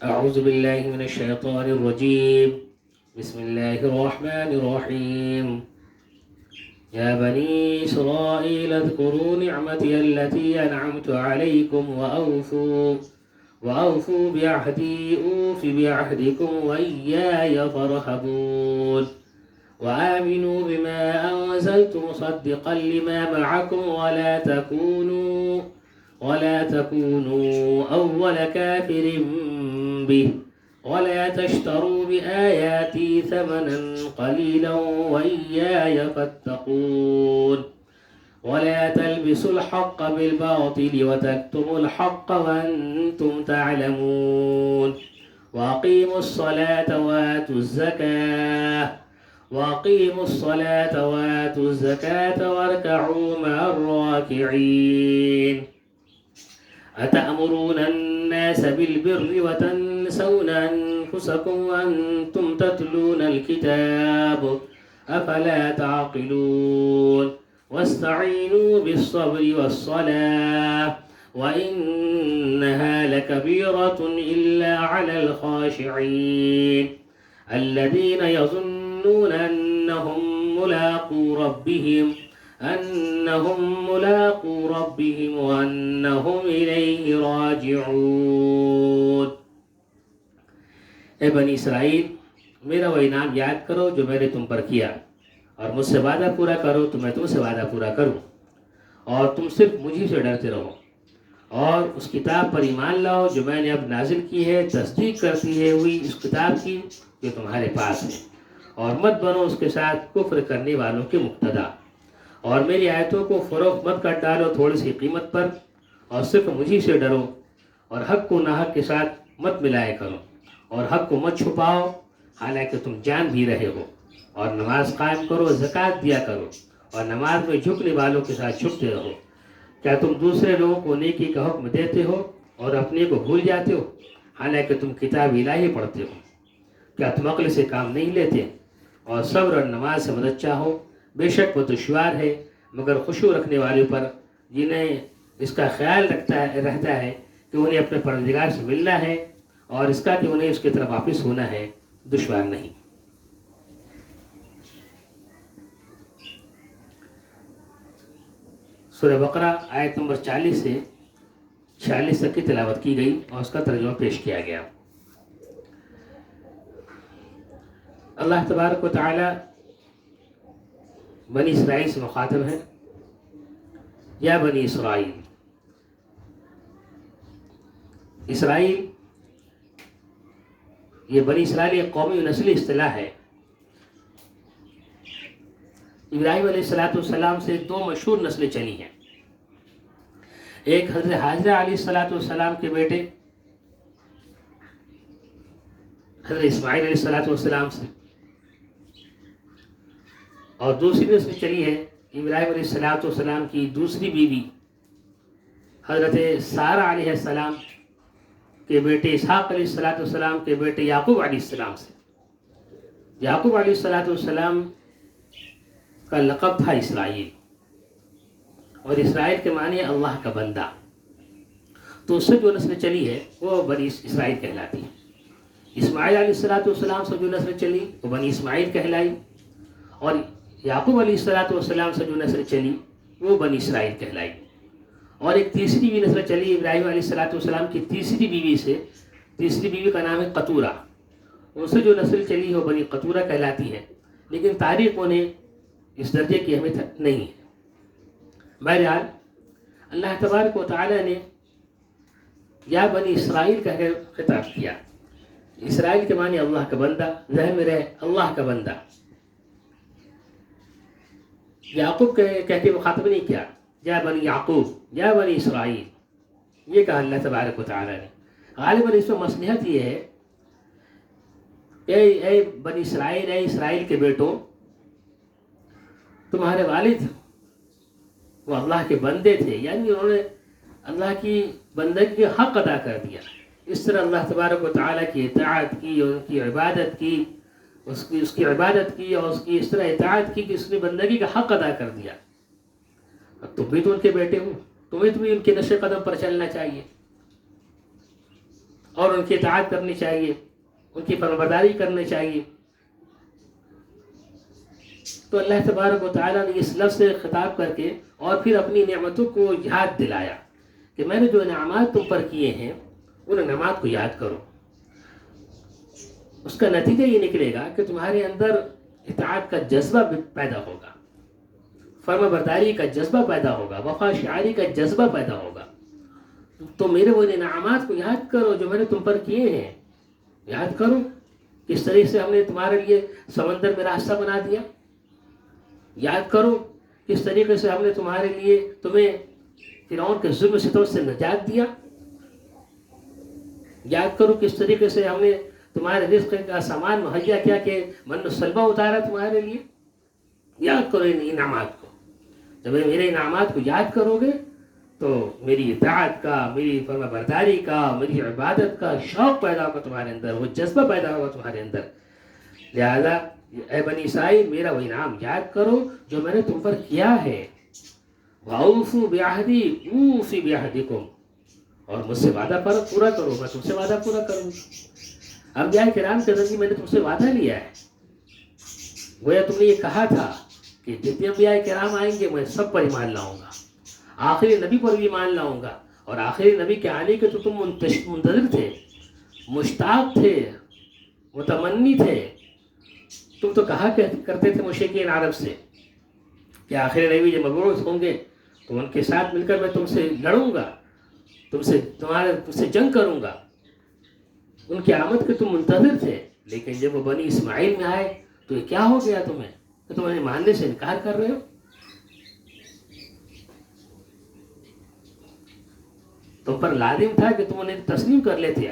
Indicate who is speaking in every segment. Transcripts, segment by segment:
Speaker 1: أعوذ بالله من الشيطان الرجيم. بسم الله الرحمن الرحيم. يا بني إسرائيل اذكروا نعمتي التي أنعمت عليكم وأوفوا بعهدي أوف بعهدكم وإياي فارهبون وآمنوا بما أنزلت مصدقا لما معكم ولا تكونوا أول كافر به ولا تشتروا بآياتي ثمنا قليلا وإياي فاتقون ولا تلبسوا الحق بالباطل وتكتموا الحق وأنتم تعلمون وأقيموا الصلاة وآتوا الزكاة واركعوا مع الراكعين. أتأمرون الناس بالبر وتنسون أنفسكم وأنتم تتلون الكتاب أفلا تعقلون واستعينوا بالصبر والصلاة وإنها لكبيرة إلا على الخاشعين الذين يظنون أنهم ملاقو ربهم وأنهم إليه راجعون. اے بنی اسرائیل، میرا وہ انعام یاد کرو جو میں نے تم پر کیا، اور مجھ سے وعدہ پورا کرو تو میں تم سے وعدہ پورا کروں، اور تم صرف مجھے سے ڈرتے رہو، اور اس کتاب پر ایمان لاؤ جو میں نے اب نازل کی ہے، تصدیق کرتی ہے ہوئی اس کتاب کی جو تمہارے پاس ہے، اور مت بنو اس کے ساتھ کفر کرنے والوں کے مقتدا، اور میری آیتوں کو فروخت مت کر ڈالو تھوڑی سی قیمت پر، اور صرف مجھے سے ڈرو، اور حق کو ناحق کے ساتھ مت ملایا کرو، اور حق کو مت چھپاؤ حالانکہ تم جان بھی رہے ہو، اور نماز قائم کرو، زکوٰۃ دیا کرو، اور نماز میں جھکنے والوں کے ساتھ جھکتے رہو۔ کیا تم دوسرے لوگوں کو نیکی کا حکم دیتے ہو اور اپنے کو بھول جاتے ہو حالانکہ تم کتاب الہی پڑھتے ہو؟ کیا تم عقل سے کام نہیں لیتے اور صبر اور نماز سے مدد چاہو؟ بے شک وہ دشوار ہے مگر خشوع رکھنے والوں پر، جنہیں اس کا خیال رہتا ہے کہ انہیں اپنے پروردگار سے ملنا ہے اور اس کا کہ انہیں اس کی طرف واپس ہونا ہے، دشوار نہیں۔ سورہ بقرہ آیت نمبر 40 سے 46 تک کی تلاوت کی گئی اور اس کا ترجمہ پیش کیا گیا۔ اللہ تبارک و تعالی بنی اسرائیل سے مخاطب ہے، یا بنی اسرائیل۔ اسرائیل، یہ بنی اسرائیل ایک قومی و نسلی اصطلاح ہے۔ ابراہیم علیہ السلام سے دو مشہور نسلیں چلی ہیں، ایک حضرت حاجرہ علیہ السلام کے بیٹے حضرت اسماعیل علیہ السلام سے، اور دوسری نسل چلی ہے ابراہیم علیہ السلام کی دوسری بیوی حضرت سارہ علیہ السلام کے بیٹے اسحاق علیہ السلام کے بیٹے یعقوب علیہ السلام سے۔ یعقوب علیہ السلام کا لقب تھا اسرائیل، اور اسرائیل کے معنی ہے اللہ کا بندہ، تو اس سے جو نسل چلی ہے وہ بنی اسرائیل کہلاتی ہے۔ اسماعیل علیہ السلام سے جو نسل چلی وہ بنی اسماعیل کہلائی، اور یعقوب علیہ السلام سے جو نسل چلی وہ بنی اسرائیل کہلائی۔ اور ایک تیسری بھی نسل چلی ابراہیم علیہ السلام کی تیسری بیوی کا نام ہے قطورہ، ان سے جو نسل چلی وہ بنی قطورہ کہلاتی ہے، لیکن تاریخ انہیں اس درجے کی اہمیت نہیں ہے۔ بہرحال اللہ تبارک و تعالی نے یا بنی اسرائیل کہہ کر خطاب کیا۔ اسرائیل کے معنی اللہ کا بندہ، ذہن میں رہے اللہ کا بندہ۔ یعقوب کہہ کے مخاطب نہیں کیا، یا بنی یعقوب، یا بنی اسرائیل، یہ کہا اللہ تبارک و تعالی نے۔ غالباً اس میں مصلحت یہ ہے اے بنی اسرائیل، اے اسرائیل کے بیٹوں، تمہارے والد وہ اللہ کے بندے تھے، یعنی انہوں نے اللہ کی بندگی کا حق ادا کر دیا۔ اس طرح اللہ تبارک و تعالیٰ کی اطاعت کی اور ان کی عبادت کی، اس کی عبادت کی اور اس کی اس طرح اطاعت کی کہ اس نے بندگی کا حق ادا کر دیا۔ اب تم بھی تو ان کے بیٹے ہو، تمہیں بھی ان کے نقش قدم پر چلنا چاہیے۔ اور ان کی اطاعت کرنی چاہیے، ان کی فرمانبرداری کرنی چاہیے۔ تو اللہ تبارک و تعالیٰ نے اس لفظ سے خطاب کر کے اور پھر اپنی نعمتوں کو یاد دلایا کہ میں نے جو انعامات تم پر کیے ہیں ان انعامات کو یاد کرو۔ اس کا نتیجہ یہ نکلے گا کہ تمہارے اندر اطاعت کا جذبہ پیدا ہوگا، فرما برداری کا جذبہ پیدا ہوگا، وفا شعاری کا جذبہ پیدا ہوگا۔ تو میرے وہ انعامات کو یاد کرو جو میں نے تم پر کیے ہیں، یاد کرو کس طریقے سے ہم نے تمہارے لیے سمندر میں راستہ بنا دیا، یاد کرو کس طریقے سے ہم نے تمہیں فرعون کے ظلم و ستم سے نجات دیا، یاد کرو کس طریقے سے ہم نے تمہارے رزق کا سامان مہیا کیا کہ من و سلوہ اتارا تمہارے لیے۔ یاد کرو ان انعامات کو۔ جب میرے انعامات کو یاد کرو گے تو میری اطاعت کا، میری فرما برداری کا، میری عبادت کا شوق پیدا ہوگا تمہارے اندر، وہ جذبہ پیدا ہوگا تمہارے اندر۔ لہذا اے بنی اسرائیل میرا وہ انعام یاد کرو جو میں نے تم پر کیا ہے۔ وَأَوْفُوا بِعَهْدِي أُوفِ بِعَهْدِكُمْ، اور مجھ سے وعدہ پورا کرو، میں تم سے وعدہ پورا کروں۔ انبیاء کرام کے ذریعے میں نے تم سے وعدہ لیا ہے، گویا تم نے یہ کہا تھا کہ جتنے انبیاء کرام آئیں گے میں سب پر ایمان لاؤں گا، آخری نبی پر بھی ایمان لاؤں گا، اور آخری نبی کے آنے کے تو تم منتظر تھے، مشتاق تھے، متمنی تھے۔ تم تو کہا کرتے تھے مشرکین عرب سے کہ آخری نبی جب مبعوث ہوں گے تو ان کے ساتھ مل کر میں تم سے لڑوں گا، تم سے جنگ کروں گا۔ ان کی آمد کے تم منتظر تھے، لیکن جب وہ بنی اسماعیل میں آئے تو یہ کیا ہو گیا تمہیں کہ تم انہیں ماننے سے انکار کر رہے ہو؟ تم پر لازم تھا کہ تم انہیں تسلیم کر لیتے،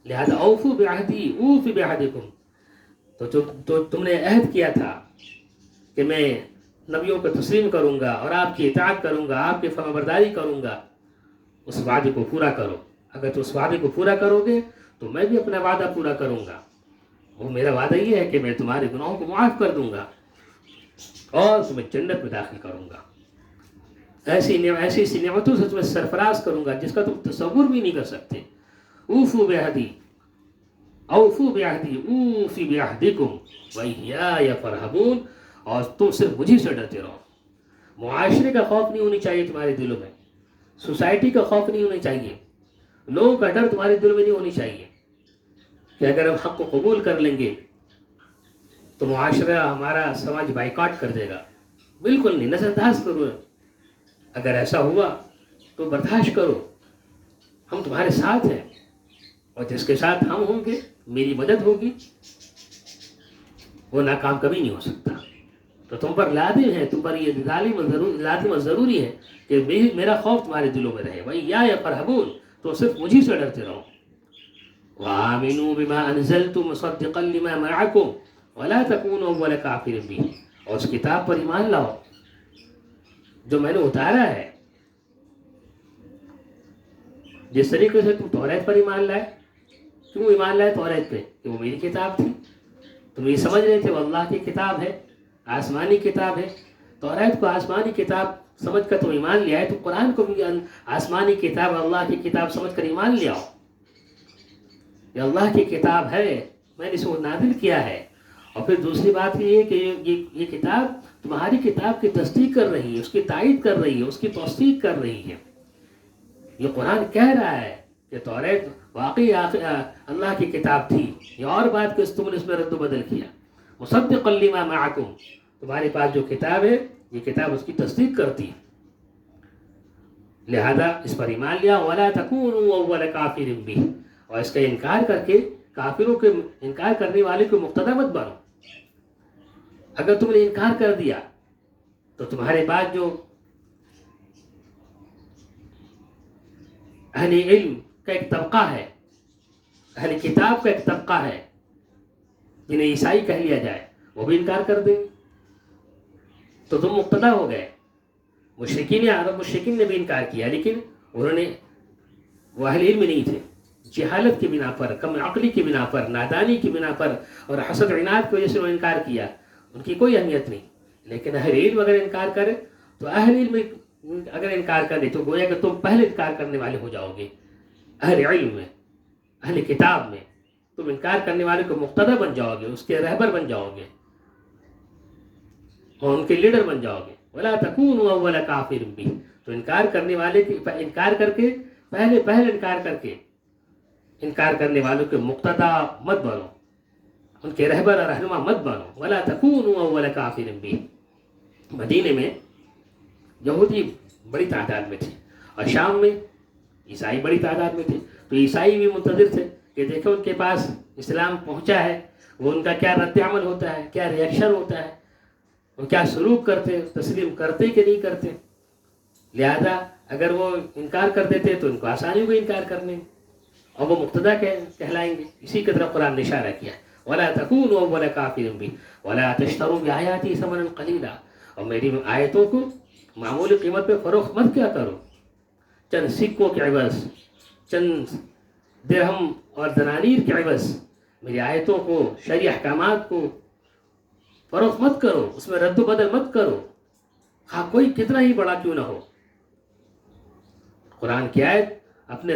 Speaker 1: لہذا اوفوا بعہدی اوف بعہدکم۔ تو تم نے عہد کیا تھا کہ میں نبیوں کو تسلیم کروں گا اور آپ کی اطاعت کروں گا، آپ کی فرمانبرداری کروں گا، اس وعدے کو پورا کرو۔ اگر تم اس وعدے کو پورا کرو گے تو میں بھی اپنا وعدہ پورا کروں گا۔ وہ میرا وعدہ یہ ہے کہ میں تمہارے گناہوں کو معاف کر دوں گا اور تمہیں جنت میں داخل کروں گا، ایسی نعمتوں سے تمہیں سرفراز کروں گا جس کا تم تصور بھی نہیں کر سکتے۔ اوفوا بعہدی اوفوا بعہدی اوفی بعہدکم وایای فارہبون، اور تم صرف مجھے سے ڈرتے رہو۔ معاشرے کا خوف نہیں ہونی چاہیے تمہارے دلوں میں، سوسائٹی کا خوف نہیں ہونا چاہیے، لوگوں کا ڈر تمہارے دل میں نہیں ہونی چاہیے کہ اگر ہم حق کو قبول کر لیں گے تو معاشرہ ہمارا سماج بائیکاٹ کر دے گا۔ بالکل نہیں، نظر انداز کرو۔ اگر ایسا ہوا تو برداشت کرو، ہم تمہارے ساتھ ہیں، اور جس کے ساتھ ہم ہوں گے میری مدد ہوگی، وہ ناکام کبھی نہیں ہو سکتا۔ تو تم پر لازم ہے، تم پر یہ لازم اور ضروری ہے کہ میرا خوف تمہارے دلوں میں رہے۔ وایای فارہبون، تو صرف مجھے سے ڈرتے رہو۔ وآمنوا بما انزلت مصدقا لما معكم ولا تكونوا اول كافر به، اور اس کتاب پر ایمان لاؤ جو میں نے اتارا ہے۔ جس طریقے سے تم توریت پر ایمان لائے، کیوں ایمان لائے توریت پہ؟ کہ وہ میری کتاب تھی، تم یہ سمجھ رہے تھے وہ اللہ کی کتاب ہے، آسمانی کتاب ہے۔ توریت کو آسمانی کتاب سمجھ کر تم ایمان لے آئے، تو قرآن کو بھی آسمانی کتاب، اللہ کی کتاب سمجھ کر ایمان لے آؤ۔ یہ اللہ کی کتاب ہے، میں نے اسے نازل کیا ہے۔ اور پھر دوسری بات یہ ہے کہ یہ کتاب تمہاری کتاب کی تصدیق کر رہی ہے، اس کی تائید کر رہی ہے، اس کی توثیق کر رہی ہے۔ یہ قرآن کہہ رہا ہے کہ توریت واقعی اللہ کی کتاب تھی، یہ اور بات کہ تم نے اس میں رد و بدل کیا۔ مصدقا لما معکم، تمہارے پاس جو کتاب ہے یہ کتاب اس کی تصدیق کرتی ہے، لہذا اس پر ایمان لیا۔ ولا تکونوا اول کافر بہ، اور اس کا انکار کر کے کافروں کے انکار کرنے والے کو مقتدی مت بنو۔ اگر تم نے انکار کر دیا تو تمہارے بعد جو اہل علم کا ایک طبقہ ہے، اہل کتاب کا ایک طبقہ ہے جنہیں عیسائی کہہ لیا جائے، وہ بھی انکار کر دیں تو تم مقتدی ہو گئے۔ مشرکین نے بھی انکار کیا، لیکن وہ اہل علم نہیں تھے، جہالت کی بنا پر، کم عقلی کی بنا پر، نادانی کی بنا پر اور حسد عناد کی وجہ سے وہ انکار کیا، ان کی کوئی اہمیت نہیں۔ لیکن اہل علم اگر انکار کرے تو اہل علم اگر انکار کرے تو گویا کہ تم پہلے انکار کرنے والے ہو جاؤ گے اہل علم میں۔ اہل کتاب میں تم انکار کرنے والے کو مقتدی بن جاؤ گے، اس کے رہبر بن جاؤ گے اور ان کے لیڈر بن جاؤ گے. ولا تکونوا اول کافر بہ، تو انکار کرنے والے کی انکار کر کے پہلے انکار کر کے انکار کرنے والوں کے مقتدی مت بنو، ان کے رہبر اور رہنما مت بنو. ولا تکونوا اول کافر بہ. مدینے میں یہودی بڑی تعداد میں تھے اور شام میں عیسائی بڑی تعداد میں تھے. تو عیسائی بھی منتظر تھے کہ دیکھو ان کے پاس اسلام پہنچا ہے، وہ ان کا کیا رد عمل ہوتا ہے، کیا ریئیکشن ہوتا ہے، وہ کیا سلوک کرتے، تسلیم کرتے کہ نہیں کرتے. لہذا اگر وہ انکار کر دیتے تو ان کو آسانی ہوگی انکار کرنے میں اور وہ مقتدی کہلائیں گے. اسی کی طرف قرآن نے اشارہ کیا. ولا تکونوا اول کافر بہ ولا تشتروا بآیاتی ثمنا قلیلا، اور میری آیتوں کو معمولی قیمت پہ فروخت مت کیا کرو، چند سکوں کے عوض، چند درہم اور دنانیر کے عوض میری آیتوں کو، شرعی احکامات کو فروخت مت کرو، اس میں رد و بدل مت کرو، ہاں کوئی کتنا ہی بڑا کیوں نہ ہو. قرآن کی آیت اپنے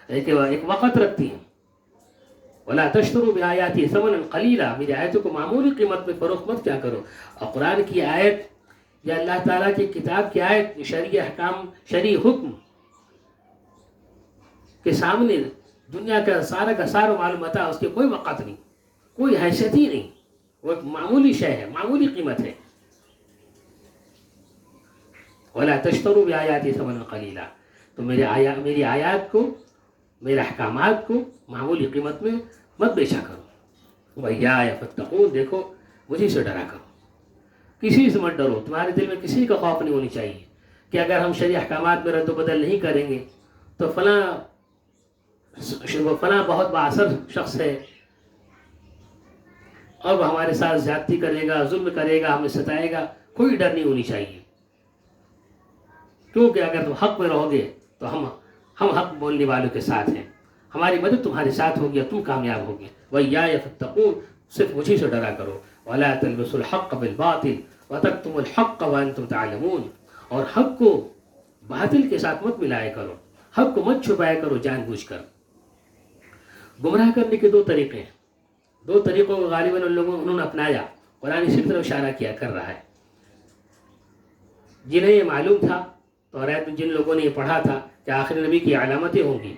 Speaker 1: ایک وقت رکھتی ہیں. ولا تشتروا بآیاتی ثمنا قلیلا، میری آیتوں کو معمولی قیمت میں فروخت مت کیا کرو. اور قرآن کی آیت یا اللہ تعالیٰ کی کتاب کی آیت، شرعی احکام، شرعی حکم کے سامنے دنیا کا سارا معلومات، اس کے کوئی وقت نہیں، کوئی حیثیت ہی نہیں. وہ ایک معمولی شے ہے، معمولی قیمت ہے. ولا تشتروا بآیاتی ثمنا قلیلا، تو میری آیات کو، میرے احکامات کو معمولی قیمت میں مت بیچا کرو. وإیایا فاتقون، دیکھو مجھے سے ڈرا کرو، کسی سے مت ڈرو. تمہارے دل میں کسی کا خوف نہیں ہونی چاہیے کہ اگر ہم شرعی احکامات میں رد و بدل نہیں کریں گے تو فلاں بہت بااثر شخص ہے اور وہ ہمارے ساتھ زیادتی کرے گا، ظلم کرے گا، ہمیں ستائے گا. کوئی ڈر نہیں ہونی چاہیے، کیونکہ اگر تم حق میں رہو گے تو ہم حق بولنے والوں کے ساتھ ہیں، ہماری مدد تمہارے ساتھ ہوگی اور تم کامیاب ہوگے. وإیایا فاتقون، صرف مجھے سے ڈرا کرو. ولا تلبسوا الحق بالباطل وتکتموا الحق وانتم تعلمون، اور حق کو باطل کے ساتھ مت ملایا کرو، حق کو مت چھپایا کرو جان بوجھ کر. گمراہ کرنے کے دو طریقے ہیں، دو طریقوں کو غالباً انہوں نے اپنایا. قرآن اسی طرف اشارہ کر رہا ہے. جنہیں یہ معلوم تھا، توریت میں جن لوگوں نے یہ پڑھا تھا کہ آخر نبی کی علامتیں ہوں گی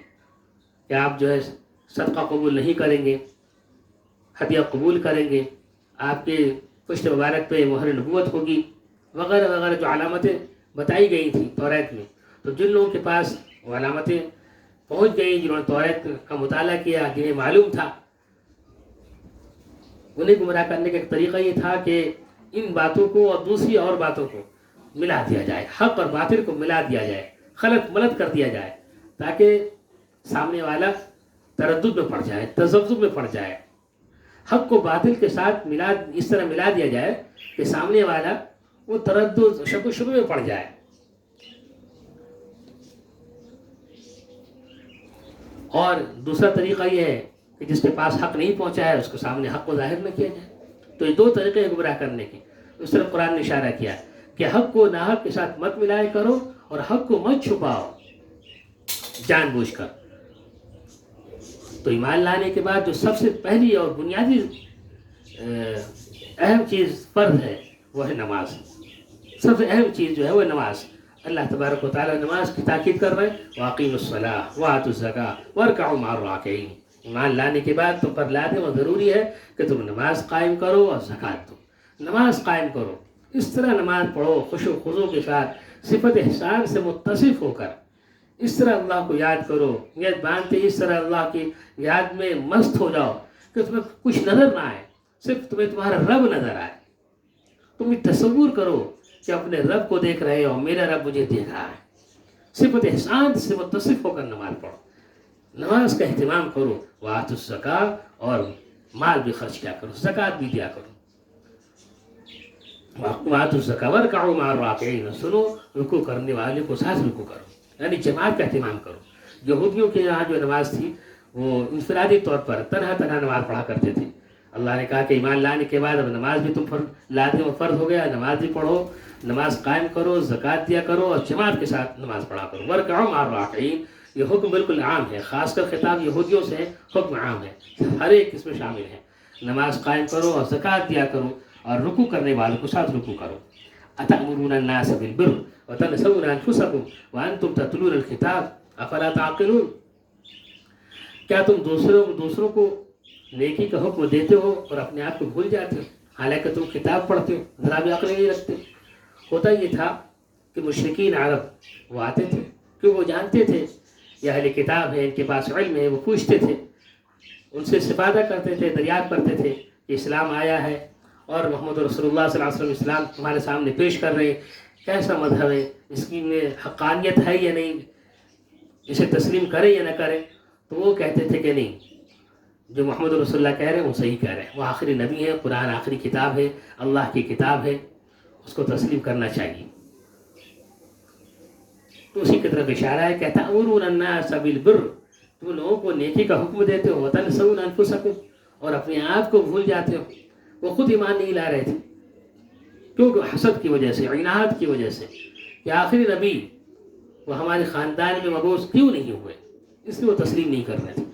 Speaker 1: کہ آپ جو ہے صدقہ قبول نہیں کریں گے، ہدیہ قبول کریں گے، آپ کے پشت مبارک پہ مہر نبوت ہوگی، وغیرہ وغیرہ جو علامتیں بتائی گئی تھیں توریت میں. تو جن لوگوں کے پاس وہ علامتیں پہنچ گئی، جنہوں نے توریت کا مطالعہ کیا، جنہیں معلوم تھا، انہیں گمراہ کرنے کا ایک طریقہ یہ تھا کہ ان باتوں کو اور دوسری اور باتوں کو ملا دیا جائے، حق اور باطل کو ملا دیا جائے، خلط ملط کر دیا جائے، تاکہ سامنے والا تردد میں پڑ جائے، تذبذب میں پڑ جائے. حق کو باطل کے ساتھ اس طرح ملا دیا جائے کہ سامنے والا وہ تردد، شک و شبہ میں پڑ جائے. اور دوسرا طریقہ یہ ہے کہ جس کے پاس حق نہیں پہنچا ہے اس کو سامنے حق کو ظاہر نہ کیا جائے. تو یہ دو طریقے ہیں گمراہ کرنے کے. اس طرح قرآن نے اشارہ کیا کہ حق کو ناحق کے ساتھ مت ملائے کرو اور حق کو مت چھپاؤ جان بوجھ کر. تو ایمان لانے کے بعد جو سب سے پہلی اور بنیادی اہم چیز فرض ہے وہ ہے نماز. سب سے اہم چیز جو ہے وہ نماز. اللہ تبارک و تعالیٰ نماز کی تاکید کر رہے ہیں، وَأَقِیمُوا الصَّلَاةَ وَآتُوا الزَّکَاةَ وَارْکَعُوا مَعَ الرَّاکِعِینَ. ایمان لانے کے بعد تم پر لازم اور ضروری ہے کہ تم نماز قائم کرو اور زکوٰۃ دو. نماز قائم کرو، اس طرح نماز پڑھو خشوع و خضوع کے ساتھ، صفت احسان سے متصف ہو کر. اس طرح اللہ کو یاد کرو، نیت باندھتے اس طرح اللہ کی یاد میں مست ہو جاؤ کہ تمہیں کچھ نظر نہ آئے، صرف تمہیں تمہارا رب نظر آئے. تم یہ تصور کرو کہ اپنے رب کو دیکھ رہے ہو، میرا رب مجھے دیکھ رہا ہے. صفت احسان سے متصف ہو کر نماز پڑھو، نماز کا اہتمام کرو. وآتوا الزکاۃ، اور مال بھی خرچ کیا کرو، زکوٰۃ بھی دیا کرو. وآتوا الزکاۃ وارکعوا مع الراکعین، سنو رکوع کرنے والے کو ساتھ رکوع کرو، یعنی جماعت کا اہتمام کرو. یہودیوں کے یہاں جو نماز تھی وہ انفرادی طور پر تنہا نماز پڑھا کرتے تھے. اللہ نے کہا کہ ایمان لانے کے بعد اب نماز بھی تم لازم و فرض ہو گیا، نماز بھی پڑھو، نماز قائم کرو، زکوٰۃ دیا کرو اور جماعت کے ساتھ نماز پڑھا کرو. وارکعوا مع الراکعین، یہ حکم بالکل عام ہے، خاص کر خطاب یہودیوں سے ہے، حکم عام ہے، ہر ایک اس میں شامل ہے۔ نماز قائم کرو اور زکوٰۃ دیا کرو اور رکوع کرنے والوں کے ساتھ رکوع کرو۔ اتأمرون الناس بالبر وتنسون انفسکم وانتم تتلون الکتاب افلا تعقلون، کیا تم دوسروں کو نیکی کا حکم دیتے ہو اور اپنے آپ کو بھول جاتے ہو، حالانکہ تم کتاب پڑھتے ہو، ذرا بھی عقل نہیں رکھتے۔ ہوتا یہ تھا کہ مشرکین عرب وہ آتے تھے کہ وہ جانتے تھے یہ اہل کتاب ہے، ان کے پاس علم ہے، وہ پوچھتے تھے، ان سے استفادہ کرتے تھے، دریافت کرتے تھے کہ اسلام آیا ہے اور محمد رسول اللہ صلی اللہ علیہ وسلم اسلام تمہارے سامنے پیش کر رہے ہیں، کیسا مذہب ہے، اس کی میں حقانیت ہے یا نہیں، اسے تسلیم کریں یا نہ کریں۔ تو وہ کہتے تھے کہ نہیں، جو محمد رسول اللہ کہہ رہے ہیں وہ صحیح کہہ رہے ہیں، وہ آخری نبی ہے، قرآن آخری کتاب ہے، اللہ کی کتاب ہے، اس کو تسلیم کرنا چاہیے۔ تو اسی کی طرف اشارہ ہے کہ تأمرون الناس بالبر، تم لوگوں کو نیکی کا حکم دیتے ہو، وتنسون انفسکم، اور اپنے آپ کو بھول جاتے ہو۔ وہ خود ایمان نہیں لا رہے تھے، کیونکہ حسد کی وجہ سے، عناد کی وجہ سے کہ آخری نبی وہ ہمارے خاندان میں مبعوث کیوں نہیں ہوئے، اس لیے وہ تسلیم نہیں کر رہے تھے۔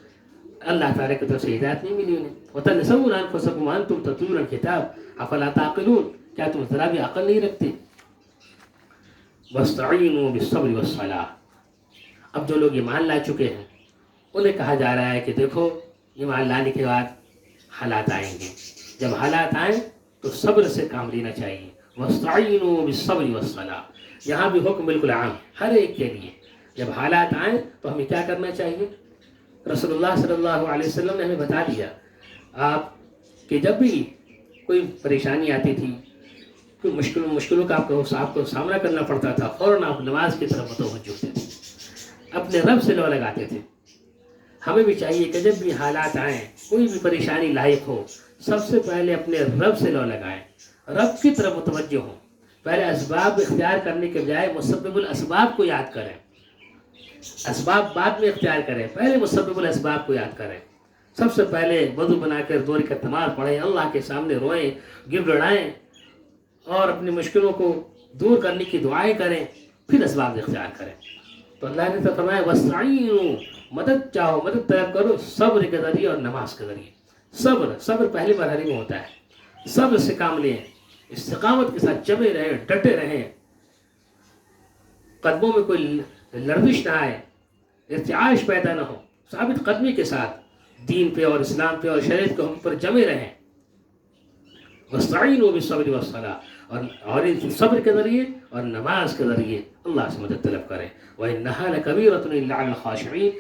Speaker 1: اللہ تعالیٰ کی طرف سے ہدایت نہیں ملی انہیں۔ وتنسون انفسکم وانتم تتلون الکتاب افلا تعقلون، کیا تم ذرا بھی عقل نہیں رکھتے؟ واستعینوا بالصبر والصلاۃ، اب جو لوگ ایمان لا چکے ہیں انہیں کہا جا رہا ہے کہ دیکھو ایمان لانے کے بعد حالات آئیں گے، جب حالات آئیں تو صبر سے کام لینا چاہیے۔ واستعینوا بالصبر والصلاۃ، یہاں بھی حکم بالکل عام ہر ایک کے لیے، جب حالات آئیں تو ہمیں کیا کرنا چاہیے؟ رسول اللہ صلی اللہ علیہ وسلم نے ہمیں بتا دیا آپ کہ جب بھی کوئی پریشانی آتی تھی، کوئی مشکلوں کا آپ کو سامنا کرنا پڑتا تھا، فوراً آپ نماز کی طرف متوجہ ہوتے تھے، اپنے رب سے لو لگاتے تھے۔ ہمیں بھی چاہیے کہ جب بھی حالات آئیں، کوئی بھی پریشانی لاحق ہو، سب سے پہلے اپنے رب سے لو لگائیں، رب کی طرف متوجہ ہوں، پہلے اسباب اختیار کرنے کے بجائے مسبب الاسباب کو یاد کریں، اسباب بعد میں اختیار کریں، پہلے مسبب الاسباب کو یاد کریں۔ سب سے پہلے وضو بنا کر 2 رکعت نماز پڑھیں، اللہ کے سامنے روئیں، گر گڑائیں اور اپنی مشکلوں کو دور کرنے کی دعائیں کریں، پھر اسباب اختیار کریں۔ تو اللہ نے تو فرمایا وَاسْتَعِینُوا، مدد چاہو، مدد طلب کرو صبر کے ذریعے اور نماز کے ذریعے۔ صبر پہلے مرحلے میں ہوتا ہے، صبر سے کام لیں، استقامت کے ساتھ جمے رہیں، ڈٹے رہیں، قدموں میں کوئی لرزش نہ آئے، ارتعاش پیدا نہ ہو، ثابت قدمی کے ساتھ دین پہ اور اسلام پہ اور شریعت کے حکم پر جمے رہیں۔ وَاسْتَعِینُوا بِالصَّبْرِ وَالصَّلَاةِ، اور ان صبر کے ذریعے اور نماز کے ذریعے اللہ سے مدد طلب کریں۔ وَإِنَّهَا لَكَبِيرَةٌ إِلَّا عَلَى الْخَاشِعِينَ،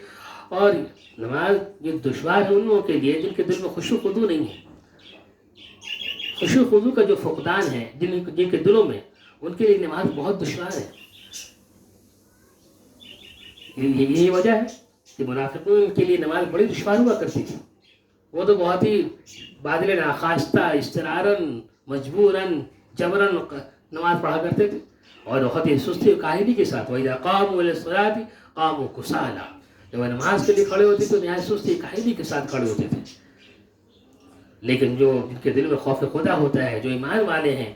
Speaker 1: اور نماز یہ دشوار ہے ان لوگوں کے لیے جن کے دل میں خشوع خضوع نہیں ہے۔ خشوع خضوع کا جو فقدان ہے جن کے دلوں میں، ان کے لیے نماز بہت دشوار ہے۔ یہی وجہ ہے کہ منافقین کے لیے نماز بڑی دشوار ہوا کرتی تھی، وہ تو بہت ہی بادل ناخواستہ، استرارن، مجبوراً، جبراً نماز پڑھا کرتے تھے، اور بہت ہی سستی و کاہلی کے ساتھ۔ وَإِذَا قَامُوا إِلَى الصَّلَاةِ قَامُوا كُسَالَىٰ، جب وہ نماز کے لیے کھڑے ہوتے تو نہایت سستی کاہلی کے ساتھ کھڑے ہوتے تھے۔ لیکن جو جن کے دل میں خوف خدا ہوتا ہے، جو ایمان والے ہیں،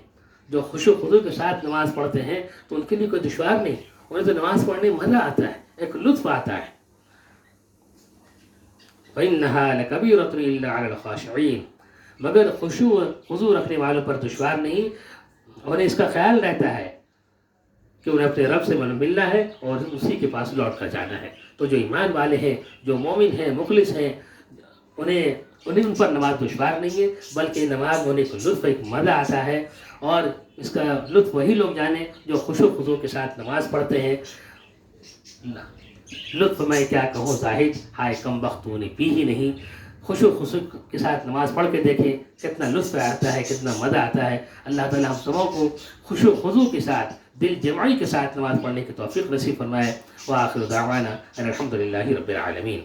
Speaker 1: جو خشوع و خضوع کے ساتھ نماز پڑھتے ہیں، تو ان کے لیے کوئی دشوار نہیں، انہیں تو نماز پڑھنے میں مزہ آتا ہے، ایک لطف آتا ہے۔ وَإِنَّهَا لَكَبِيرَةٌ إِلَّا عَلَى الْخَاشِعِينَ، مگر خشوع خضوع رکھنے والوں پر دشوار نہیں، انہیں اس کا خیال رہتا ہے کہ انہیں اپنے رب سے ملنا ہے اور اسی کے پاس لوٹ کر جانا ہے۔ تو جو ایمان والے ہیں، جو مومن ہیں، مخلص ہیں، انہیں ان پر نماز دشوار نہیں ہے، بلکہ نماز ہونے کو لطف، ایک مزہ آتا ہے، اور اس کا لطف وہی لوگ جانے جو خشوع خضوع کے ساتھ نماز پڑھتے ہیں۔ لطف میں کیا کہوں زاہد، ہائے کم بخت تو نے پی ہی نہیں۔ خشوع خضوع کے ساتھ نماز پڑھ کے دیکھیں کتنا لطف آتا ہے، کتنا مزہ آتا ہے۔ اللہ تعالیٰ ہم سبوں کو خشوع خضوع کے ساتھ، دل جمعی کے ساتھ نماز پڑھنے کی توفیق نصیب فرمائے۔ وآخر دعوانا ان الحمد للہ رب العالمین۔